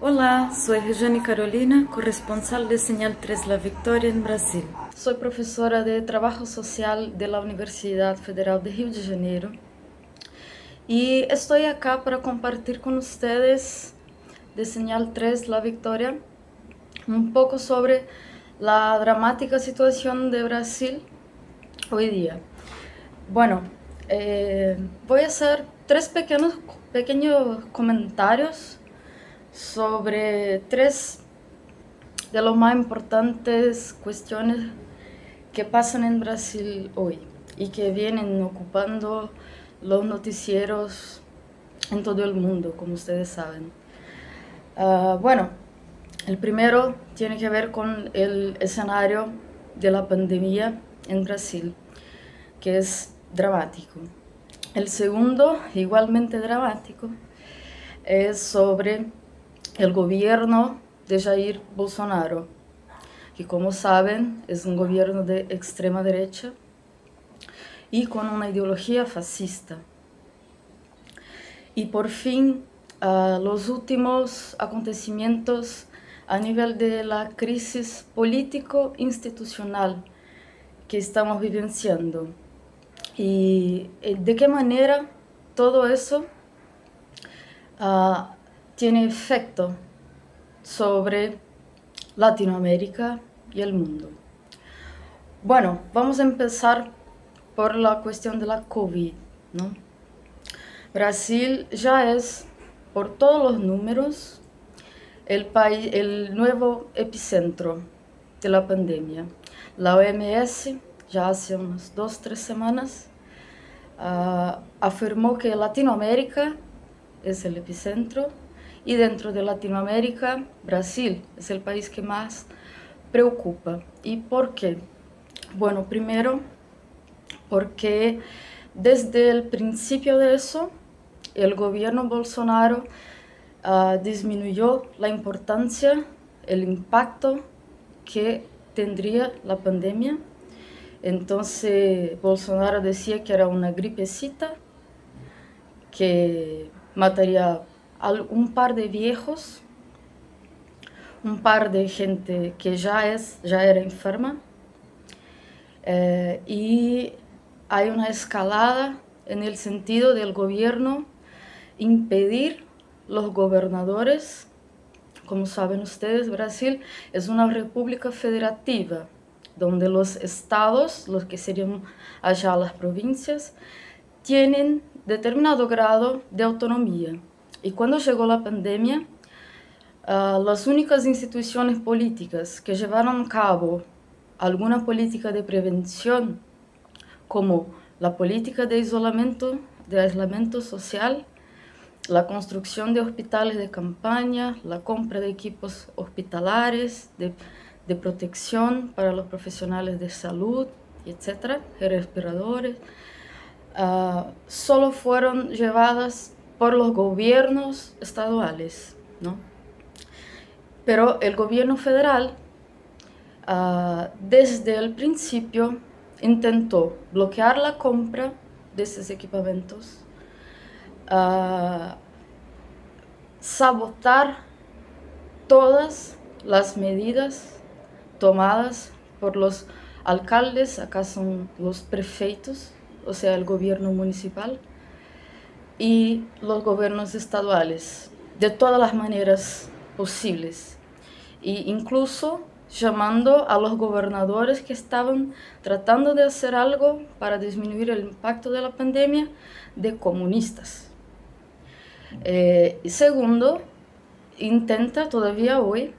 Olá, soy Regiane Carolina, corresponsal de Señal 3 La Victoria en Brasil. Soy profesora de Trabajo Social de la Universidad Federal de Rio de Janeiro y estoy acá para compartir con ustedes de Señal 3 La Victoria un poco sobre la dramática situación de Brasil hoy día. Bueno, voy a hacer tres pequeños comentarios sobre tres de las más importantes cuestiones que pasan en Brasil hoy y que vienen ocupando los noticieros en todo el mundo, como ustedes saben. Bueno, el primero tiene que ver con el escenario de la pandemia en Brasil, que es dramático. El segundo, igualmente dramático, es sobre el gobierno de Jair Bolsonaro, que como saben es un gobierno de extrema derecha y con una ideología fascista. Y por fin, los últimos acontecimientos a nivel de la crisis político-institucional que estamos vivenciando. Y de qué manera todo eso tiene efecto sobre Latinoamérica y el mundo. Bueno, vamos a empezar por la cuestión de la COVID, ¿no? Brasil ya es, por todos los números, el nuevo epicentro de la pandemia. La OMS ya hace unas 2-3 semanas afirmó que Latinoamérica es el epicentro y dentro de Latinoamérica, Brasil es el país que más preocupa. ¿Y por qué? Bueno, primero porque desde el principio de eso, el gobierno Bolsonaro disminuyó la importancia, el impacto que tendría la pandemia. Entonces Bolsonaro decía que era una gripecita que mataría a un par de viejos, un par de gente que ya era enferma, y hay una escalada en el sentido del gobierno impedir los gobernadores. Como saben ustedes, Brasil es una república federativa, donde los estados, los que serían allá las provincias, tienen determinado grado de autonomía. Y cuando llegó la pandemia, las únicas instituciones políticas que llevaron a cabo alguna política de prevención, como la política de aislamiento social, la construcción de hospitales de campaña, la compra de equipos hospitalares, de protección para los profesionales de salud, etc., respiradores, solo fueron llevadas por los gobiernos estaduales, ¿no? Pero el gobierno federal, desde el principio, intentó bloquear la compra de esos equipamientos, sabotar todas las medidas tomadas por los alcaldes, acá son los prefeitos, o sea, el gobierno municipal, y los gobiernos estaduales, de todas las maneras posibles, e incluso llamando a los gobernadores que estaban tratando de hacer algo para disminuir el impacto de la pandemia de comunistas. Y segundo, intenta todavía hoy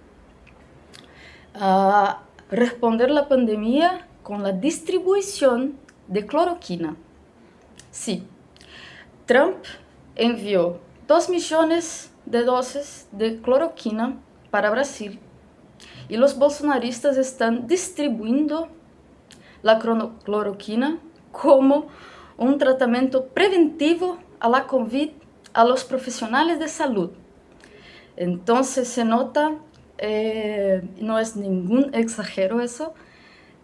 responder la pandemia con la distribución de cloroquina. Sí, Trump envió 2 millones de dosis de cloroquina para Brasil y los bolsonaristas están distribuyendo la cloroquina como un tratamiento preventivo a la COVID a los profesionales de salud. Entonces se nota, no es ningún exagero eso,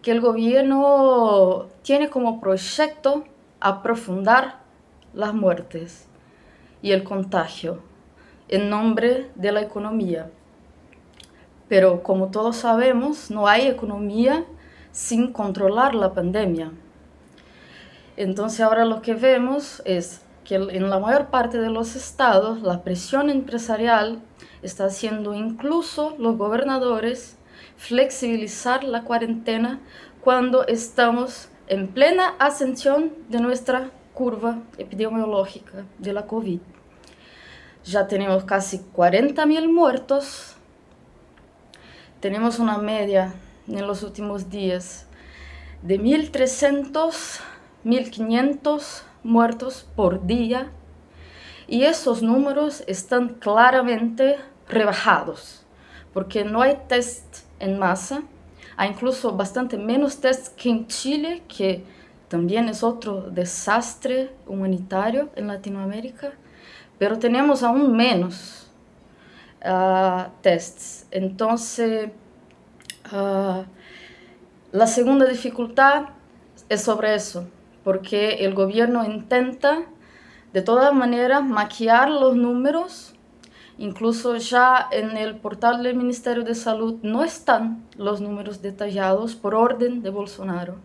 que el gobierno tiene como proyecto aprofundar las muertes y el contagio. en nombre de la economía. Pero como todos sabemos, no hay economía sin controlar la pandemia. Entonces ahora lo que vemos es que en la mayor parte de los estados la presión empresarial está haciendo incluso los gobernadores flexibilizar la cuarentena cuando estamos en plena ascensión de nuestra curva epidemiológica de la COVID. Ya tenemos casi 40.000 muertos. Tenemos una media en los últimos días de 1.300, 1.500 muertos por día, y esos números están claramente rebajados porque no hay test en masa. Hay incluso bastante menos test que en Chile, que también es otro desastre humanitario en Latinoamérica, pero tenemos aún menos tests. Entonces, la segunda dificultad es sobre eso, porque el gobierno intenta de todas maneras maquillar los números. Incluso ya en el portal del Ministerio de Salud no están los números detallados por orden de Bolsonaro.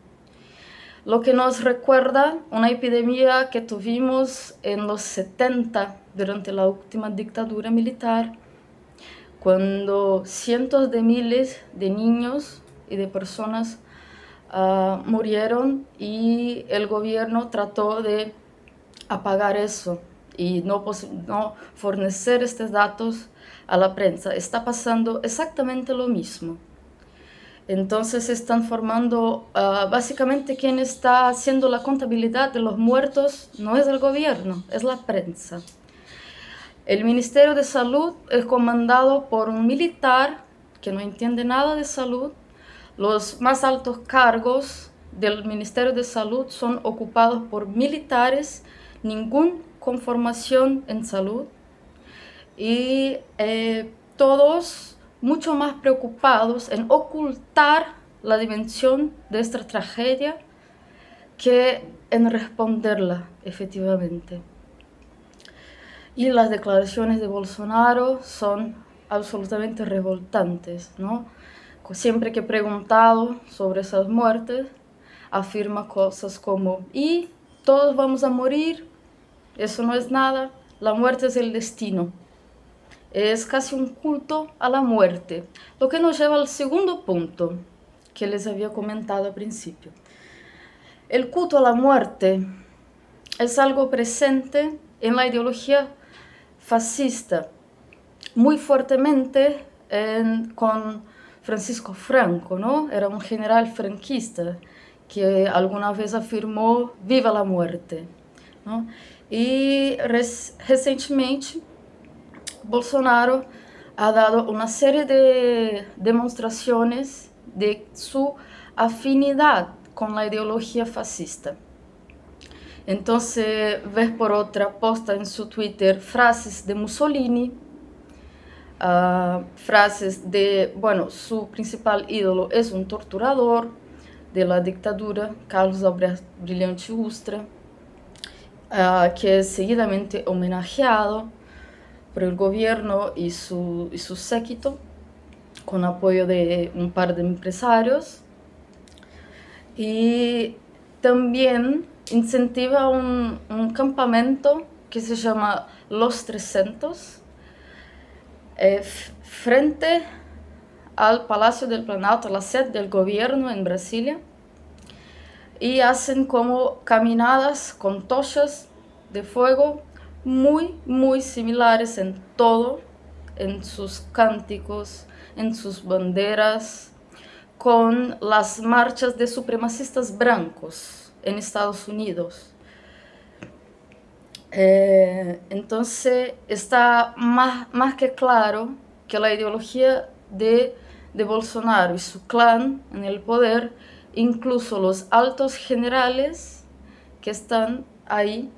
Lo que nos recuerda una epidemia que tuvimos en los 70 durante la última dictadura militar, cuando cientos de miles de niños y de personas murieron, y el gobierno trató de apagar eso y no fornecer estos datos a la prensa. Está pasando exactamente lo mismo. Entonces están formando, básicamente quien está haciendo la contabilidad de los muertos no es el gobierno, es la prensa. El Ministerio de Salud es comandado por un militar que no entiende nada de salud. Los más altos cargos del Ministerio de Salud son ocupados por militares, ninguna conformación en salud, y todos mucho más preocupados en ocultar la dimensión de esta tragedia que en responderla efectivamente. Y las declaraciones de Bolsonaro son absolutamente revoltantes, ¿no? Siempre que he preguntado sobre esas muertes, afirma cosas como: y todos vamos a morir, eso no es nada, la muerte es el destino. Es casi un culto a la muerte, lo que nos lleva al segundo punto que les había comentado al principio. El culto a la muerte es algo presente en la ideología fascista, muy fuertemente con Francisco Franco, ¿no? Era un general franquista que alguna vez afirmó «viva la muerte», ¿no? Y recientemente Bolsonaro ha dado una serie de demostraciones de su afinidad con la ideología fascista. Entonces ves por otra posta en su Twitter frases de Mussolini, frases de, bueno, su principal ídolo es un torturador de la dictadura, Carlos Alberto Brilhante Ustra, que es seguidamente homenajeado por el gobierno y su séquito, con apoyo de un par de empresarios, y también incentiva un campamento que se llama Los 300, frente al Palacio del Planalto, la sede del gobierno en Brasilia, y hacen como caminadas con tochas de fuego muy similares en todo, en sus cánticos, en sus banderas, con las marchas de supremacistas blancos en Estados Unidos. Entonces está más que claro que la ideología de Bolsonaro y su clan en el poder, incluso los altos generales que están ahí,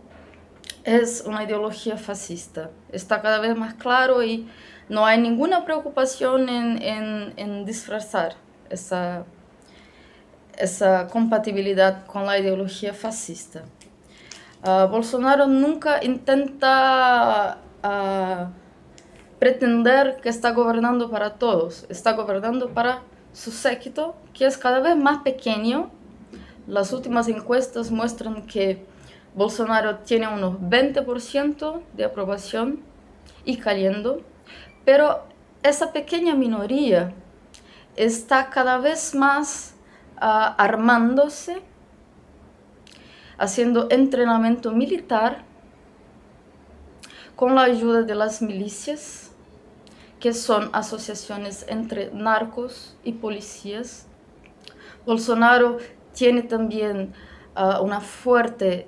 es una ideología fascista. Está cada vez más claro y no hay ninguna preocupación en disfrazar esa compatibilidad con la ideología fascista. Bolsonaro nunca intenta pretender que está gobernando para todos, está gobernando para su séquito, que es cada vez más pequeño. Las últimas encuestas muestran que Bolsonaro tiene unos 20% de aprobación y cayendo, pero esa pequeña minoría está cada vez más armándose, haciendo entrenamiento militar con la ayuda de las milicias, que son asociaciones entre narcos y policías. Bolsonaro tiene también una fuerte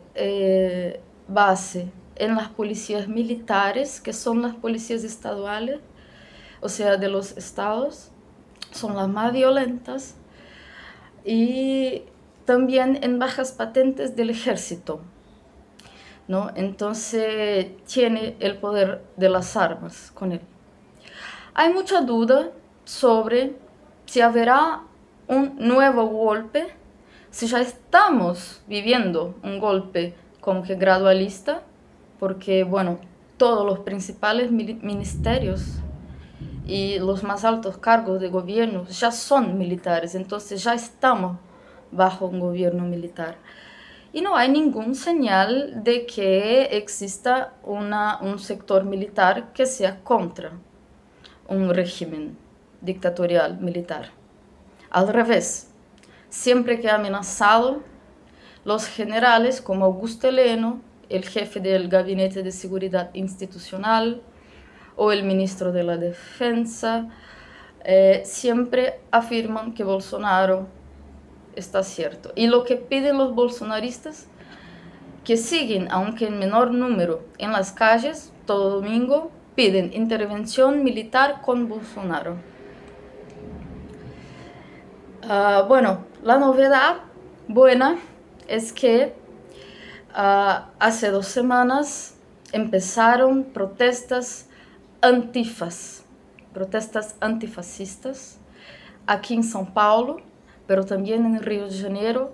base en las policías militares, que son las policías estaduales, o sea, de los estados, son las más violentas, y también en bajas patentes del ejército, ¿no? Entonces tiene el poder de las armas con él. Hay mucha duda sobre si habrá un nuevo golpe, si ya estamos viviendo un golpe como que gradualista, porque, bueno, todos los principales ministerios y los más altos cargos de gobierno ya son militares, entonces ya estamos bajo un gobierno militar. Y no hay ningún señal de que exista un sector militar que sea contra un régimen dictatorial militar. Al revés, siempre que ha amenazado, los generales como Augusto Heleno, el jefe del Gabinete de Seguridad Institucional, o el ministro de la Defensa, siempre afirman que Bolsonaro está cierto. Y lo que piden los bolsonaristas, que siguen, aunque en menor número, en las calles todo domingo, piden intervención militar con Bolsonaro. Bueno, la novedad buena es que hace 2 semanas empezaron protestas antifascistas aquí en São Paulo, pero también en Río de Janeiro.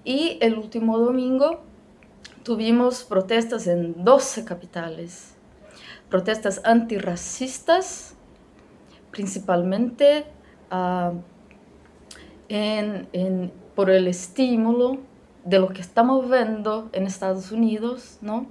Y el último domingo tuvimos protestas en 12 capitales, protestas antirracistas, principalmente por el estímulo de lo que estamos viendo en Estados Unidos, ¿no?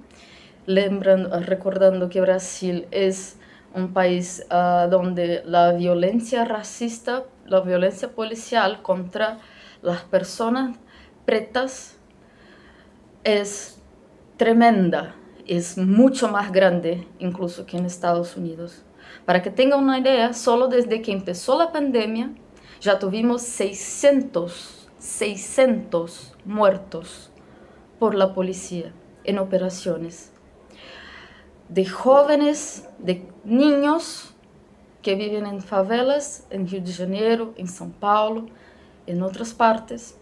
Recordando que Brasil es un país donde la violencia racista, la violencia policial contra las personas pretas es tremenda, es mucho más grande incluso que en Estados Unidos. Para que tengan una idea, solo desde que empezó la pandemia ya tuvimos 600 muertos por la policía en operaciones. De jóvenes, de niños que viven en favelas, en Rio de Janeiro, en São Paulo, en otras partes.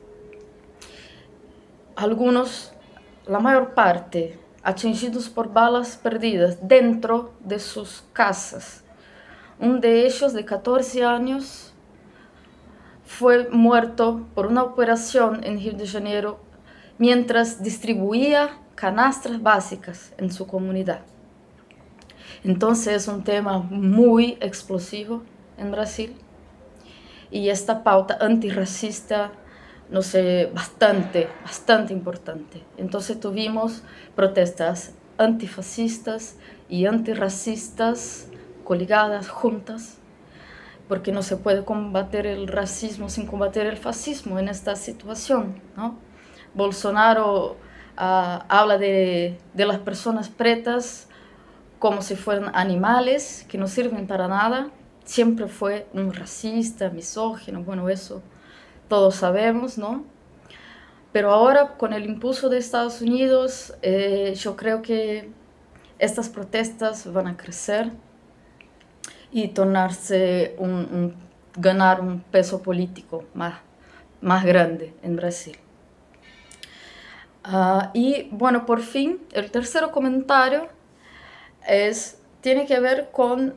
Algunos, la mayor parte, atingidos por balas perdidas dentro de sus casas. Un de ellos, de 14 años, fue muerto por una operación en Rio de Janeiro mientras distribuía canastas básicas en su comunidad. Entonces es un tema muy explosivo en Brasil y esta pauta antirracista, no sé, bastante importante. Entonces tuvimos protestas antifascistas y antirracistas coligadas, juntas, porque no se puede combatir el racismo sin combatir el fascismo en esta situación, ¿no? Bolsonaro habla de las personas pretas como si fueran animales que no sirven para nada. Siempre fue un racista, misógino, bueno, eso todos sabemos, ¿no? Pero ahora, con el impulso de Estados Unidos, yo creo que estas protestas van a crecer y tornarse ganar un peso político más grande en Brasil. Y bueno, por fin, el tercer comentario tiene que ver con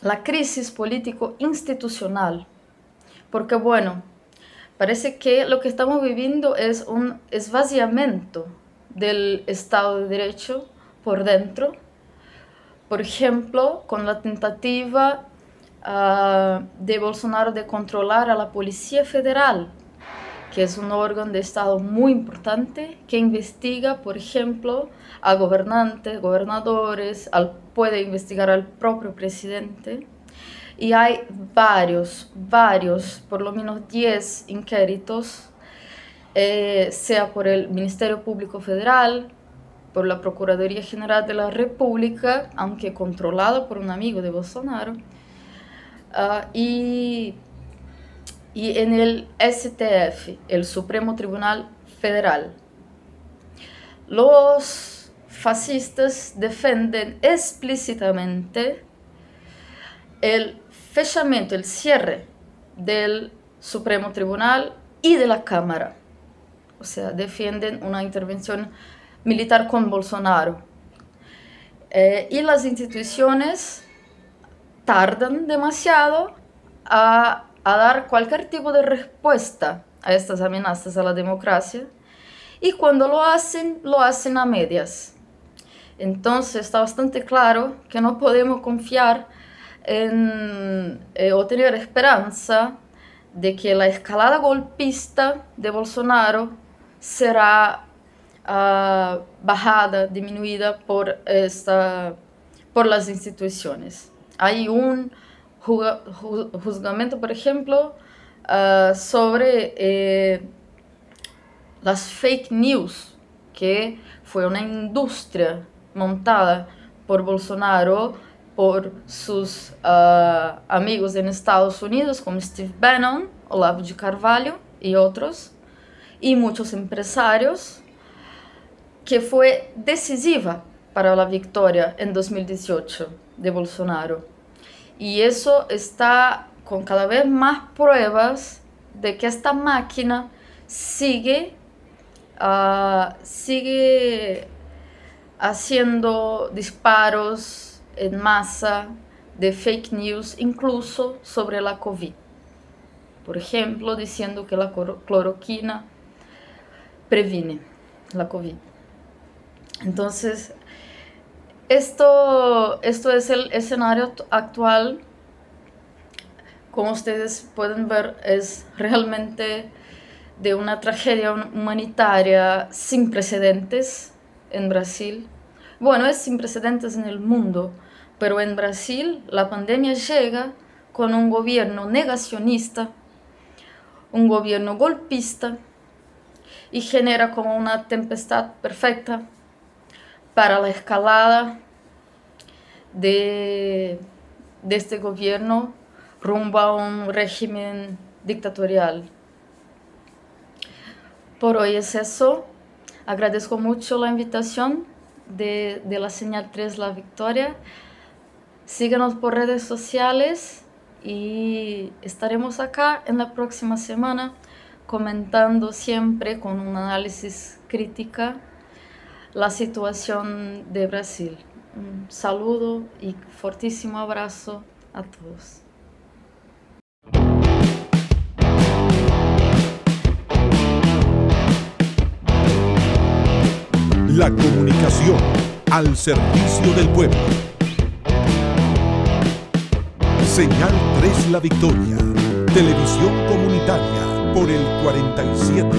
la crisis político-institucional. Porque bueno, parece que lo que estamos viviendo es un esvaziamiento del Estado de Derecho por dentro, por ejemplo, con la tentativa de Bolsonaro de controlar a la Policía Federal, que es un órgano de Estado muy importante que investiga, por ejemplo, a gobernantes, gobernadores, puede investigar al propio presidente. Y hay varios, por lo menos 10 inquéritos, sea por el Ministerio Público Federal, por la Procuraduría General de la República, aunque controlado por un amigo de Bolsonaro, y en el STF, el Supremo Tribunal Federal. Los fascistas defienden explícitamente el fechamiento, el cierre del Supremo Tribunal y de la Cámara. O sea, defienden una intervención militar con Bolsonaro. Y las instituciones tardan demasiado a dar cualquier tipo de respuesta a estas amenazas a la democracia, y cuando lo hacen a medias. Entonces está bastante claro que no podemos confiar o tener esperanza de que la escalada golpista de Bolsonaro será bajada, disminuida por las instituciones. Hay un juzgamiento, por ejemplo, sobre las fake news, que fue una industria montada por Bolsonaro, por sus amigos en Estados Unidos, como Steve Bannon, Olavo de Carvalho y otros, y muchos empresarios, que fue decisiva para la victoria en 2018 de Bolsonaro. Y eso está con cada vez más pruebas de que esta máquina sigue haciendo disparos en masa de fake news, incluso sobre la COVID. Por ejemplo, diciendo que la cloroquina previene la COVID. Entonces, esto es el escenario actual. Como ustedes pueden ver, es realmente de una tragedia humanitaria sin precedentes en Brasil. Bueno, es sin precedentes en el mundo, pero en Brasil la pandemia llega con un gobierno negacionista, un gobierno golpista, y genera como una tempestad perfecta para la escalada de este gobierno rumbo a un régimen dictatorial. Por hoy es eso. Agradezco mucho la invitación de la Señal 3 La Victoria. Síganos por redes sociales y estaremos acá en la próxima semana comentando siempre con un análisis crítica la situación de Brasil. Un saludo y fortísimo abrazo a todos. La comunicación al servicio del pueblo. Señal 3 La Victoria. Televisión comunitaria por el 47.